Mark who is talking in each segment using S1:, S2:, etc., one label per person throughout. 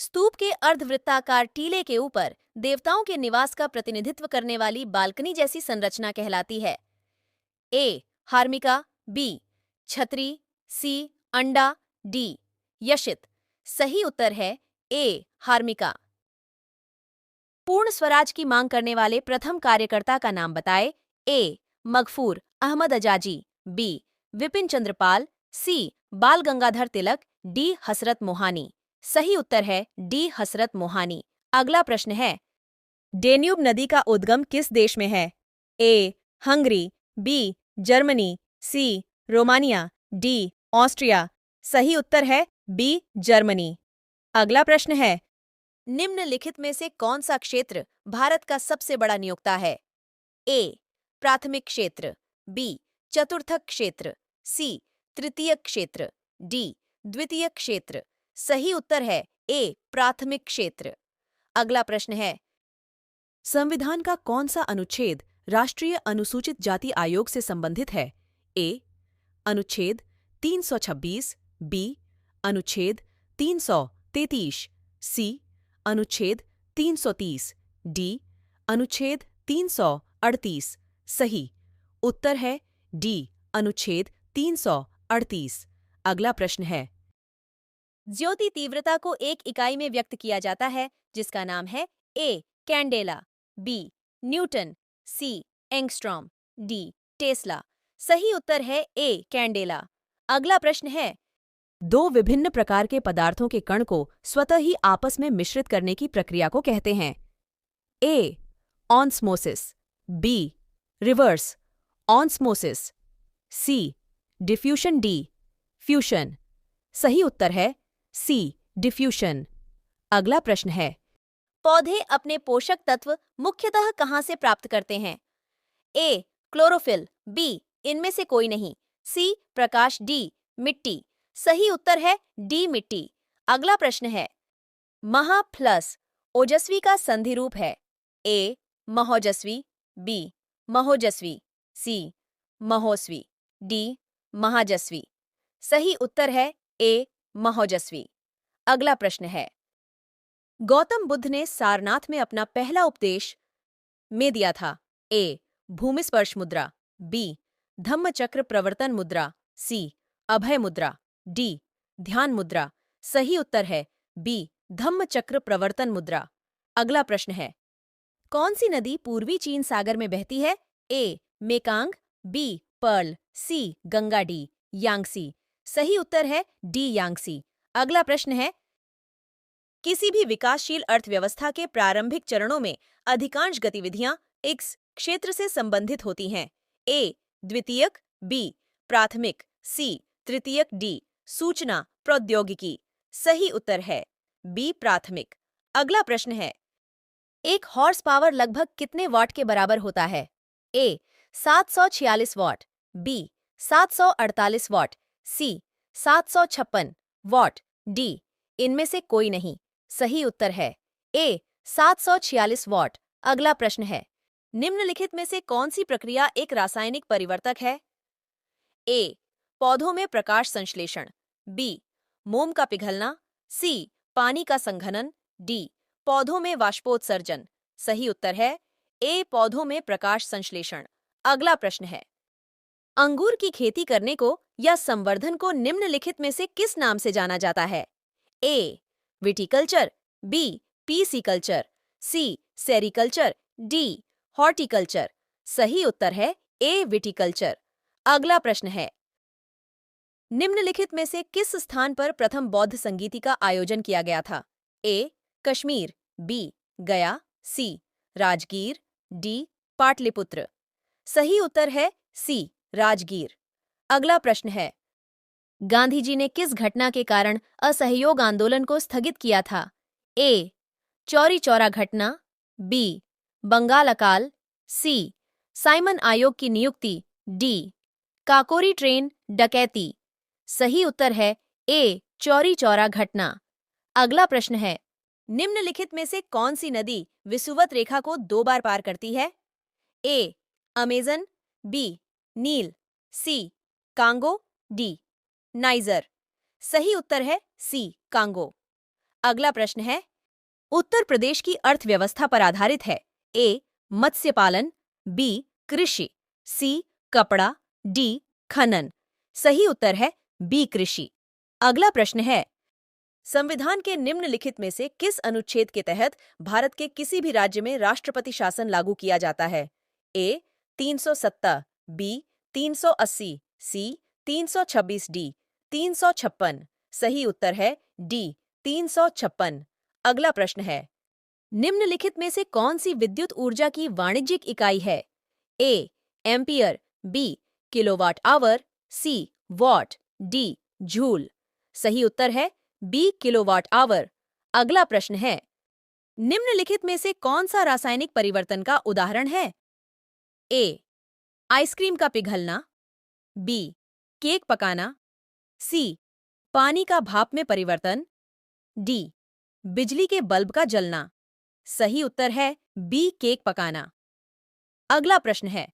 S1: स्तूप के अर्धवृत्ताकार टीले के ऊपर देवताओं के निवास का प्रतिनिधित्व करने वाली बालकनी जैसी संरचना कहलाती है? ए. हार्मिका, बी. छतरी, सी. अंडा, डी. यशित। सही उत्तर है ए. हार्मिका। पूर्ण स्वराज की मांग करने वाले प्रथम कार्यकर्ता का नाम बताएं। ए. मगफूर अहमद अजाजी, बी. विपिन चंद्र पाल, सी. बाल गंगाधर तिलक, डी. हसरत मोहानी। सही उत्तर है डी. हसरत मोहानी। अगला प्रश्न है, डेन्यूब नदी का उद्गम किस देश में है? A. Hungary, B. Germany, C. Romania, D. Austria. सही उत्तर है बी. जर्मनी। अगला प्रश्न है, निम्नलिखित में से कौन सा क्षेत्र भारत का सबसे बड़ा नियोक्ता है? ए. प्राथमिक क्षेत्र, बी. चतुर्थक क्षेत्र, सी. तृतीयक क्षेत्र, डी. द्वितीयक क्षेत्र। सही उत्तर है ए. प्राथमिक क्षेत्र। अगला प्रश्न है, संविधान का कौन सा अनुच्छेद राष्ट्रीय अनुसूचित जाति आयोग से संबंधित है? ए. अनुच्छेद 326, बी. अनुच्छेद 333, सी. अनुच्छेद 330, डी. अनुच्छेद 338। सही उत्तर है डी. अनुच्छेद 338। अगला प्रश्न है, ज्योति तीव्रता को एक इकाई में व्यक्त किया जाता है जिसका नाम है A. Candela, B. Newton, C. Angstrom, D. Tesla. सही उत्तर है ए. कैंडेला। अगला प्रश्न है, दो विभिन्न प्रकार के पदार्थों के कण को स्वतः ही आपस में मिश्रित करने की प्रक्रिया को कहते हैं? A. Osmosis, B. Reverse osmosis, C. Diffusion, D. Fusion. सही उत्तर है सी. डिफ्यूशन। अगला प्रश्न है, पौधे अपने पोषक तत्व मुख्यतः कहां से प्राप्त करते हैं? ए. Chlorophyll, B. इनमें से कोई नहीं, सी. प्रकाश, डी. मिट्टी। सही उत्तर है डी. मिट्टी। अगला प्रश्न है, महा प्लस ओजस्वी का संधि रूप है? ए. महोजस्वी, बी. महोजस्वी, सी. महोस्वी, डी. महाजस्वी। सही उत्तर है ए. महोजस्वी। अगला प्रश्न है, गौतम बुद्ध ने सारनाथ में अपना पहला उपदेश में दिया था? ए. भूमिस्पर्श मुद्रा, बी. धम्मचक्र प्रवर्तन मुद्रा, सी. अभय मुद्रा, डी. ध्यान मुद्रा। सही उत्तर है बी. धम्मचक्र प्रवर्तन मुद्रा। अगला प्रश्न है, कौन सी नदी पूर्वी चीन सागर में बहती है? A. Mekong, B. Pearl, C. Ganga, D. Yangtze. सही उत्तर है डी. यांगसी। अगला प्रश्न है, किसी भी विकासशील अर्थव्यवस्था के प्रारंभिक चरणों में अधिकांश गतिविधियां इस क्षेत्र से संबंधित होती हैं? ए. द्वितीयक, बी. प्राथमिक, सी. तृतीयक, डी. सूचना प्रौद्योगिकी। सही उत्तर है बी. प्राथमिक। अगला प्रश्न है, एक हॉर्स पावर लगभग कितने वाट के बराबर होता है? ए. 746 वाट, बी. 748 वाट, सी. 756 वाट, डी. इनमें से कोई नहीं। सही उत्तर है ए. 746 वाट। अगला प्रश्न है, निम्नलिखित में से कौन सी प्रक्रिया एक रासायनिक परिवर्तक है? ए. पौधों में प्रकाश संश्लेषण, बी. मोम का पिघलना, सी. पानी का संघनन, डी. पौधों में वाष्पोत्सर्जन। सही उत्तर है ए. पौधों में प्रकाश संश्लेषण। अगला प्रश्न है, अंगूर की खेती करने को या संवर्धन को निम्नलिखित में से किस नाम से जाना जाता है? A. Viticulture, B. Pisciculture, C. Sericulture, D. Horticulture. सही उत्तर है ए. विटीकल्चर। अगला प्रश्न है, निम्नलिखित में से किस स्थान पर प्रथम बौद्ध संगीति का आयोजन किया गया था? ए. कश्मीर, बी. गया, सी. राजगीर, डी. पाटलिपुत्र। सही उत्तर है सी. राजगीर। अगला प्रश्न है, गांधी जी ने किस घटना के कारण असहयोग आंदोलन को स्थगित किया था? ए. चौरी चौरा घटना, बी. बंगाल अकाल, सी. साइमन आयोग की नियुक्ति, डी. काकोरी ट्रेन डकैती। सही उत्तर है ए. चौरी चौरा घटना। अगला प्रश्न है, निम्नलिखित में से कौन सी नदी विषुवत रेखा को 2 बार पार करती है? A. Amazon, B. Nile, C. Congo, D. Niger. सही उत्तर है सी. कांगो। अगला प्रश्न है, उत्तर प्रदेश की अर्थव्यवस्था पर आधारित है। ए. मत्स्य पालन, बी. कृषि, सी. कपड़ा, डी. खनन। सही उत्तर है बी. कृषि। अगला प्रश्न है, संविधान के निम्नलिखित में से किस अनुच्छेद के तहत भारत के किसी भी राज्य में राष्ट्रपति शासन लागू किया जाता है? ए. 370, बी. 380, सी. 326, डी. 356। सही उत्तर है डी. 356। अगला प्रश्न है, निम्नलिखित में से कौन सी विद्युत ऊर्जा की वाणिज्यिक इकाई है? A. Ampere, B. Kilowatt hour, C. Watt, D. Joule. सही उत्तर है बी. Kilowatt our. अगला प्रश्न है, निम्नलिखित में से कौन सा रासायनिक परिवर्तन का उदाहरण है? ए. आइसक्रीम का पिघलना, बी. केक पकाना, सी. पानी का भाप में परिवर्तन, डी. बिजली के बल्ब का जलना। सही उत्तर है बी. केक पकाना। अगला प्रश्न है,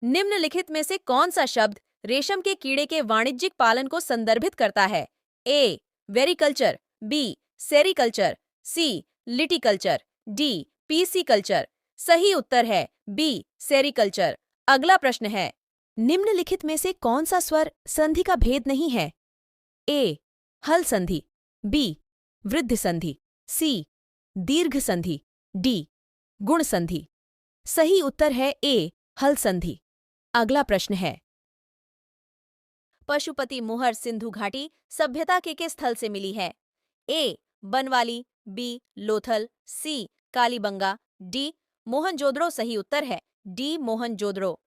S1: निम्नलिखित में से कौन सा शब्द रेशम के कीड़े के वाणिज्यिक पालन को संदर्भित करता है? ए. वेरिकल्चर, बी. सेरिकल्चर, सी. लिटिकल्चर, डी. पीसीकल्चर। सही उत्तर है बी. सेरिकल्चर। अगला प्रश्न है, निम्नलिखित में से कौन सा स्वर संधि का भेद नहीं है? ए. हल संधि, बी. वृद्धि संधि, सी. दीर्घ संधि, डी. गुण संधि। सही उत्तर है ए. हल संधि। अगला प्रश्न है, पशुपति मुहर सिंधु घाटी सभ्यता के किस स्थल से मिली है? ए. बनवाली, बी. लोथल, सी. कालीबंगा, डी. मोहनजोदड़ो। सही उत्तर है डी. मोहनजोदड़ो।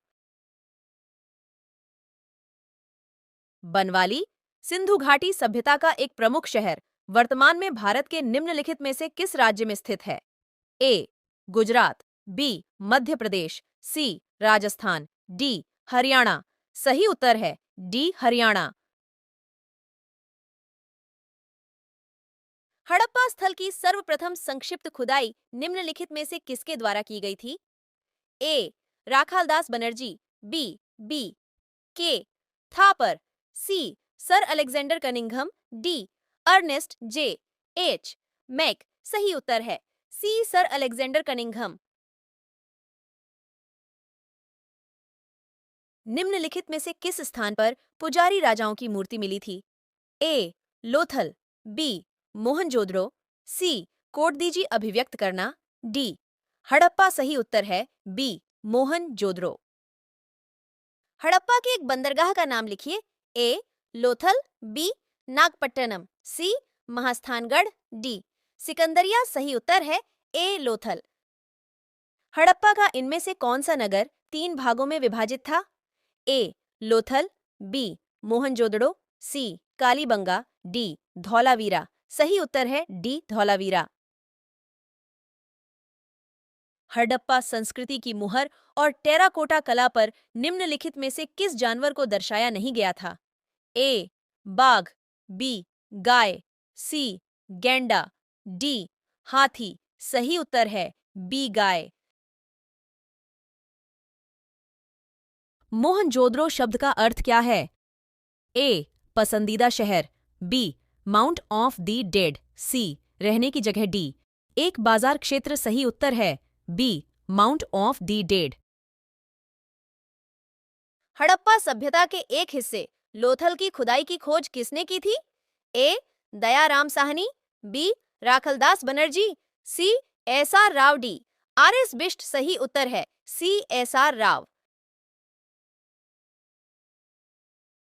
S1: बनवाली सिंधु घाटी सभ्यता का एक प्रमुख शहर वर्तमान में भारत के निम्नलिखित में से किस राज्य में स्थित है? ए. गुजरात, बी. मध्य प्रदेश, सी. राजस्थान, डी. हरियाणा। सही उत्तर है डी. हरियाणा। हड़प्पा स्थल की सर्वप्रथम संक्षिप्त खुदाई निम्नलिखित में से किसके द्वारा की गई थी? A. Rakhaldas Banerjee, B. K. Thapar, C. Sir Alexander Cunningham, D. Ernest J. H. Mack. सही उत्तर है सी. Sir Alexander Cunningham. निम्नलिखित में से किस स्थान पर पुजारी राजाओं की मूर्ति मिली थी? ए. लोथल, बी. मोहनजोदड़ो, सी. कोटदीजी अभिव्यक्त करना, डी. हड़प्पा। सही उत्तर है बी. मोहनजोदड़ो। हड़प्पा के एक बंदरगाह का नाम लिखिए। ए. लोथल, बी. नागपट्टनम, सी. महास्थानगढ़, डी. सिकंदरिया। सही उत्तर है ए. लोथल। हड़प्पा का इनमें से कौन सा नगर 3 भागों में विभाजित था? ए. लोथल, बी. मोहनजोदड़ो, सी. कालीबंगा, डी. धौलावीरा। सही उत्तर है डी. धौलावीरा। हड़प्पा संस्कृति की मुहर और टेराकोटा कला पर निम्नलिखित में से किस जानवर को दर्शाया नहीं गया था? ए. बाघ, बी. गाय, सी. गैंडा, डी. हाथी। सही उत्तर है बी. गाय। मोहनजोदड़ो शब्द का अर्थ क्या है? ए. पसंदीदा शहर, B. Mount of the dead, C. रहने की जगह, डी. एक बाजार क्षेत्र। सही उत्तर है B. Mount of the dead. Harappa सभ्यता के एक हिस्से लोथल की खुदाई की खोज किसने की थी? A. Dayaram Sahni, B. Rakhaldas Banerjee, C. S R. Rao, D. R S. Bisht. सही उत्तर है सी. एस.आर. राव।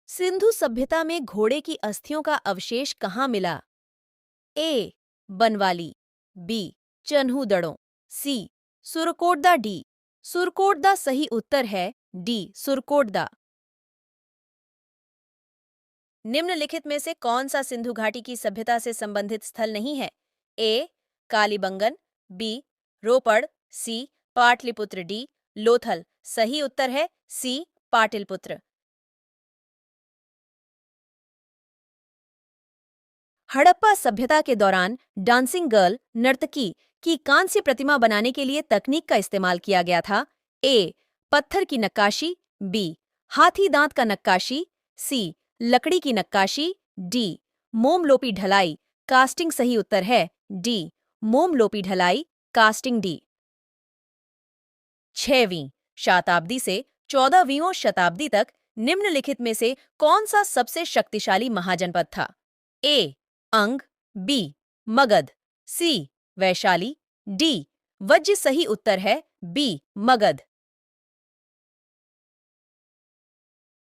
S1: सिंधु सभ्यता में घोड़े की अस्थियों का अवशेष कहाँ मिला? ए. बनवाली, बी. चन्हूदड़ों, सी. सुरकोटदा, डी. सुरकोटदा। सही उत्तर है डी. सुरकोटदा। निम्नलिखित में से कौन सा सिंधु घाटी की सभ्यता से संबंधित स्थल नहीं है? ए. कालीबंगन, बी. रोपड़, सी. पाटलिपुत्र, डी. लोथल। सही उत्तर है सी. पाटलिपुत्र। हड़प्पा सभ्यता के दौरान डांसिंग गर्ल नर्तकी की कांस्य प्रतिमा बनाने के लिए तकनीक का इस्तेमाल किया गया था? ए. पत्थर की नक्काशी, बी. हाथी दांत का नक्काशी, सी. लकड़ी की नक्काशी, डी. मोमलोपी ढलाई। कास्टिंग सही उत्तर है डी। मोम लोपी ढलाई, कास्टिंग डी। 6वीं शताब्दी से 14वीं शताब्दी तक निम्नलिखित में से कौन सा सबसे शक्तिशाली महाजनपद था? ए अंग, बी मगध, सी वैशाली, डी वज्र। सही उत्तर है बी मगध।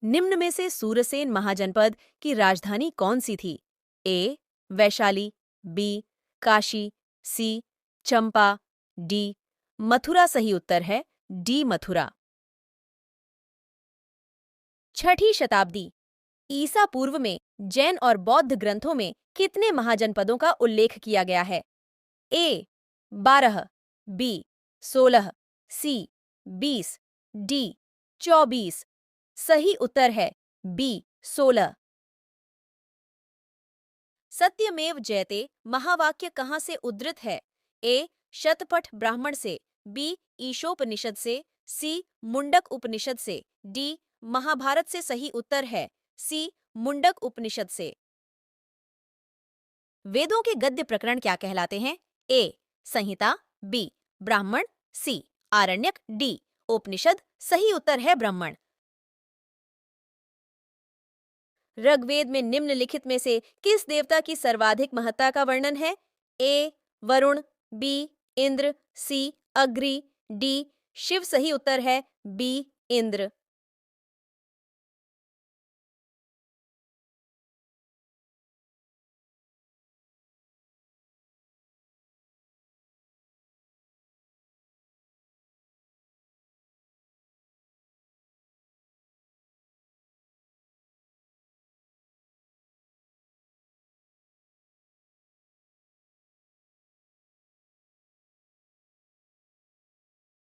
S1: निम्न में से सूरसेन महाजनपद की राजधानी कौन सी थी? ए वैशाली, बी काशी, सी चंपा, डी मथुरा। सही उत्तर है डी मथुरा। 6ठी शताब्दी ईसा पूर्व में जैन और बौद्ध ग्रंथों में कितने महाजनपदों का उल्लेख किया गया है? ए 12, बी 16, सी 20, डी 24। सही उत्तर है बी 16। सत्यमेव जयते महावाक्य कहाँ से उद्धृत है? ए शतपथ ब्राह्मण से, बी ईशोपनिषद से, सी मुंडक उपनिषद से, डी महाभारत से। सही उत्तर है सी मुंडक उपनिषद से। वेदों के गद्य प्रकरण क्या कहलाते हैं? ए संहिता, बी ब्राह्मण, सी आरण्यक, डी उपनिषद। सही उत्तर है ब्राह्मण। ऋग्वेद में निम्नलिखित में से किस देवता की सर्वाधिक महत्ता का वर्णन है? ए वरुण, बी इंद्र, सी अग्नि, डी शिव। सही उत्तर है बी इंद्र।